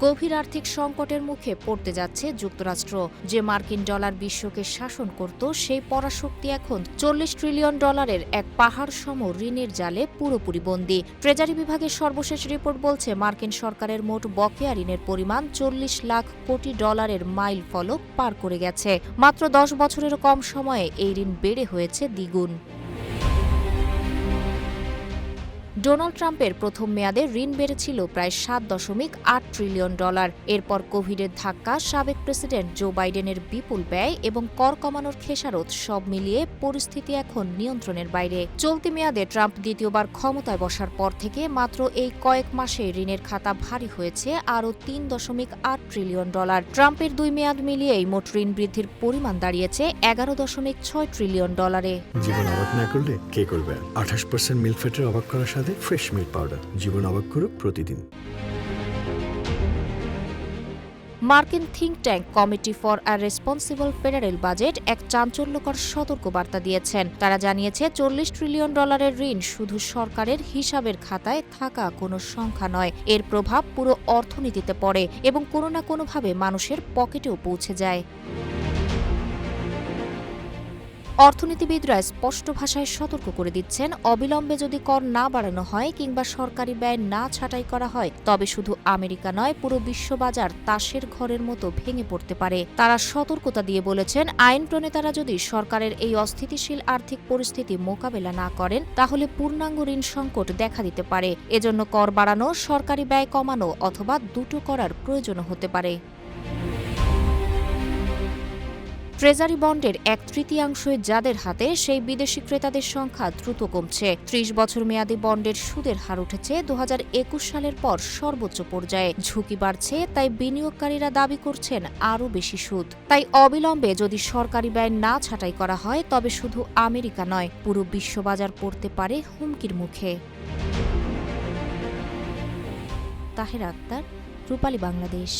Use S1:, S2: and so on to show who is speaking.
S1: গভীর আর্থিক সংকটের মুখে পড়তে যাচ্ছে যুক্তরাষ্ট্র। যে মার্কিন ডলার বিশ্বকে শাসন করত সেই পরাশক্তি এখন $40 ট্রিলিয়ন এক পাহাড় সম ঋণের জালে পুরোপুরি বন্দী। ট্রেজারি বিভাগের সর্বশেষ রিপোর্ট বলছে মার্কিন সরকারের মোট বকেয়া ঋণের পরিমাণ $40 লাখ কোটি মাইল ফলক পার করে গেছে। মাত্র 10 বছরেরও কম সময়ে এই ঋণ বেড়ে হয়েছে দ্বিগুণ। ডোনাল্ড ট্রাম্পের প্রথম মেয়াদে ঋণ বেড়েছিল প্রায় $7.8 ট্রিলিয়ন। এরপর কোভিডের ধাক্কা, সাবেক প্রেসিডেন্ট জো বাইডেনের বিপুল ব্যয় এবং কর কমানোর খেসারত সব মিলিয়ে পরিস্থিতি এখন নিয়ন্ত্রণের বাইরে। চলতি মেয়াদে ট্রাম্প দ্বিতীয়বার ক্ষমতায় বসার পর থেকে মাত্র এই কয়েক মাসে ঋণের খাতা ভারী হয়েছে আরও $3.8 ট্রিলিয়ন। ট্রাম্পের 2 মেয়াদ মিলিয়েই মোট ঋণ বৃদ্ধির পরিমাণ দাঁড়িয়েছে $11.6 ট্রিলিয়ন।
S2: জীবন অবাক না করলে কে করবে? 28% মিল্ক ফ্যাটের অবাক করার সাথে ফ্রেশ মিল্ক পাউডার। জীবন অবাক করুক প্রতিদিন।
S1: মার্কিন think tank committee for a responsible federal budget এক চাঞ্চল্যকর সতর্কবার্তা দিয়েছেন। তারা জানিয়েছে $40 ট্রিলিয়ন ঋণ শুধু সরকারের হিসাবের খাতায় থাকা কোনো সংখ্যা নয়, এর প্রভাব পুরো অর্থনীতিতে পড়ে এবং কোনো না কোনোভাবে মানুষের পকেটেও পৌঁছে যায়। অর্থনীতিবিদরা স্পষ্ট ভাষায় সতর্ক করে দিচ্ছেন, অবিলম্বে যদি কর না বাড়ানো হয় কিংবা সরকারি ব্যয় না ছাঁটাই করা হয় তবে শুধু আমেরিকা নয়, পুরো বিশ্ববাজার তাসের ঘরের মতো ভেঙে পড়তে পারে। তারা সতর্কতা দিয়ে বলেছেন, আইন প্রণেতারা যদি সরকারের এই অস্থিতিশীল আর্থিক পরিস্থিতি মোকাবেলা না করেন তাহলে পূর্ণাঙ্গ ঋণ সংকট দেখা দিতে পারে। এজন্য কর বাড়ানো, সরকারি ব্যয় কমানো অথবা দুটো করার প্রয়োজন হতে পারে। ট্রেজারি বন্ডের 1/3 যাদের হাতে, সেই বিদেশি ক্রেতাদের সংখ্যা দ্রুত কমছে। 30 বছর মেয়াদী বন্ডের সুদের হার উঠেছে 2021 সালের পর সর্বোচ্চ পর্যায়ে। ঝুঁকি বাড়ছে, তাই বিনিয়োগকারীরা দাবি করছেন আরও বেশি সুদ। তাই অবিলম্বে যদি সরকারি ব্যয় না ছাঁটাই করা হয় তবে শুধু আমেরিকা নয়, পুরো বিশ্ববাজার পড়তে পারে হুমকির মুখে। তাহেরা আক্তার, রূপালী বাংলাদেশ।